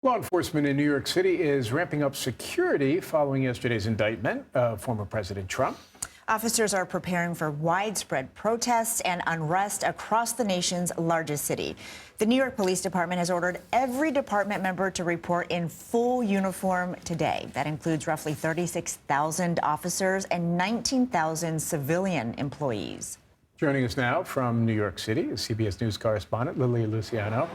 Law enforcement in New York City is ramping up security following yesterday's indictment of former President Trump. Officers are preparing for widespread protests and unrest across the nation's largest city. The New York Police Department has ordered every department member to report in full uniform today. That includes roughly 36,000 officers and 19,000 civilian employees. Joining us now from New York City is CBS News correspondent Lilia Luciano.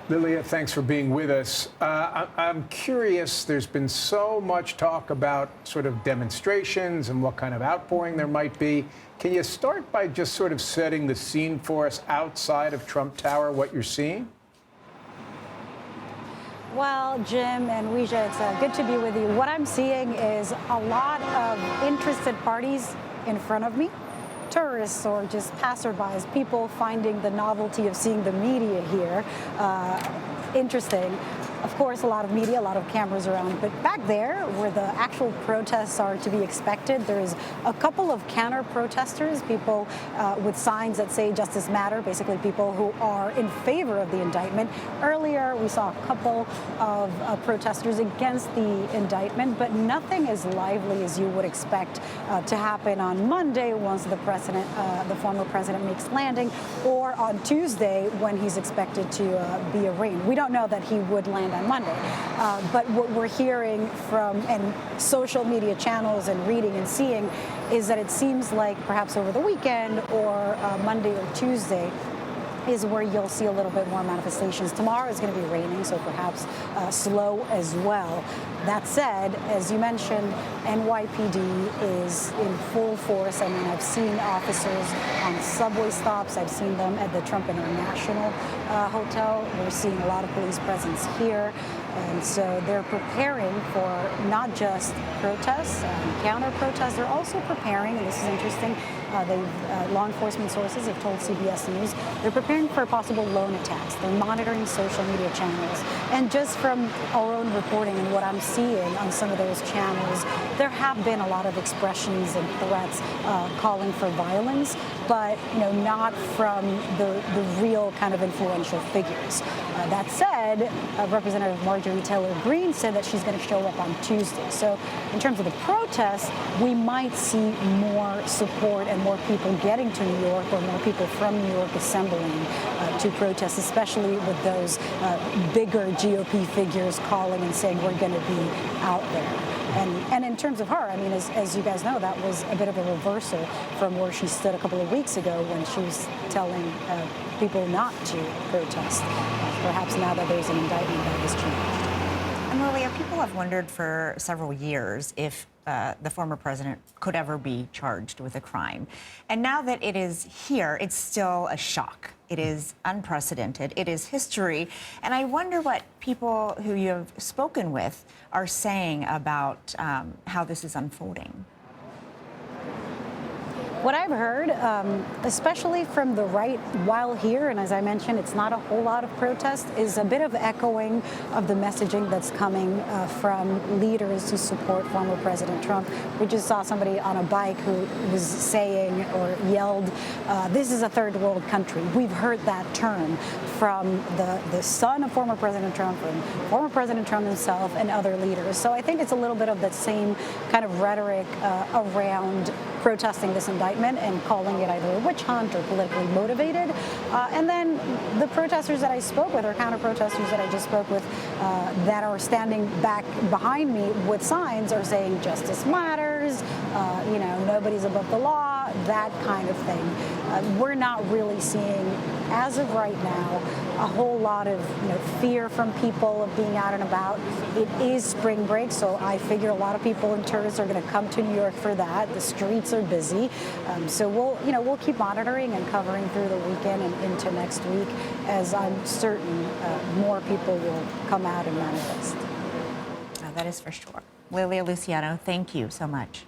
Lilia, thanks for being with us. I'm curious, there's been so much talk about sort of demonstrations and what kind of outpouring there might be. Can you start by just sort of setting the scene for us outside of Trump Tower, what you're seeing? Well, Jim and Weijia, it's good to be with you. What I'm seeing is a lot of interested parties in front of me. Tourists or just passerbys, people finding the novelty of seeing the media here interesting. Of course, a lot of media, a lot of cameras around, but back there where the actual protests are to be expected, there's a couple of counter-protesters, people with signs that say justice matter, basically people who are in favor of the indictment. Earlier, we saw a couple of protesters against the indictment, but nothing as lively as you would expect to happen on Monday once the former president makes landing, or on Tuesday when he's expected to be arraigned. We don't know that he would land on Monday. But what we're hearing from and social media channels and reading and seeing is that it seems like perhaps over the weekend or Monday or Tuesday is where you'll see a little bit more manifestations. Tomorrow is going to be raining, so perhaps slow as well. That said, as you mentioned, NYPD is in full force. I mean, I've seen officers on subway stops. I've seen them at the Trump International Hotel. We're seeing a lot of police presence here. And so they're preparing for not just protests and counter-protests. They're also preparing, and this is interesting, law enforcement sources have told CBS News, they're preparing for possible lone attacks. They're monitoring social media channels. And just from our own reporting and what I'm seeing on some of those channels, there have been a lot of expressions and threats calling for violence, but not from the real kind of influential figures. That said, Representative Marjorie Taylor Greene said that she's going to show up on Tuesday. So in terms of the protests, we might see more support and more people getting to New York, or more people from New York assembling to protest, especially with those bigger GOP figures calling and saying we're going to be out there. And in terms of her, I mean, as you guys know, that was a bit of a reversal from where she stood a couple of weeks ago when she was telling people not to protest. Perhaps now that there's an indictment, that has changed. And Lilia, people have wondered for several years if the former president could ever be charged with a crime. And now that it is here, it's still a shock. It is unprecedented. It is history. And I wonder what people who you have spoken with are saying about how this is unfolding. What I've heard, especially from the right while here, and as I mentioned, it's not a whole lot of protest, is a bit of echoing of the messaging that's coming from leaders who support former President Trump. We just saw somebody on a bike who was saying or yelled, this is a third world country. We've heard that term from the son of former President Trump and former President Trump himself and other leaders. So I think it's a little bit of that same kind of rhetoric around protesting this indictment and calling it either a witch hunt or politically motivated. And then the protesters that I spoke with, or counter-protesters that I just spoke with, that are standing back behind me with signs are saying justice matters, nobody's above the law, that kind of thing. We're not really seeing, as of right now, a whole lot of fear from people of being out and about. It is spring break, so I figure a lot of people and tourists are going to come to New York for that. The streets are busy, so we'll keep monitoring and covering through the weekend and into next week, as I'm certain more people will come out and manifest. That is for sure. Lilia Luciano, thank you so much.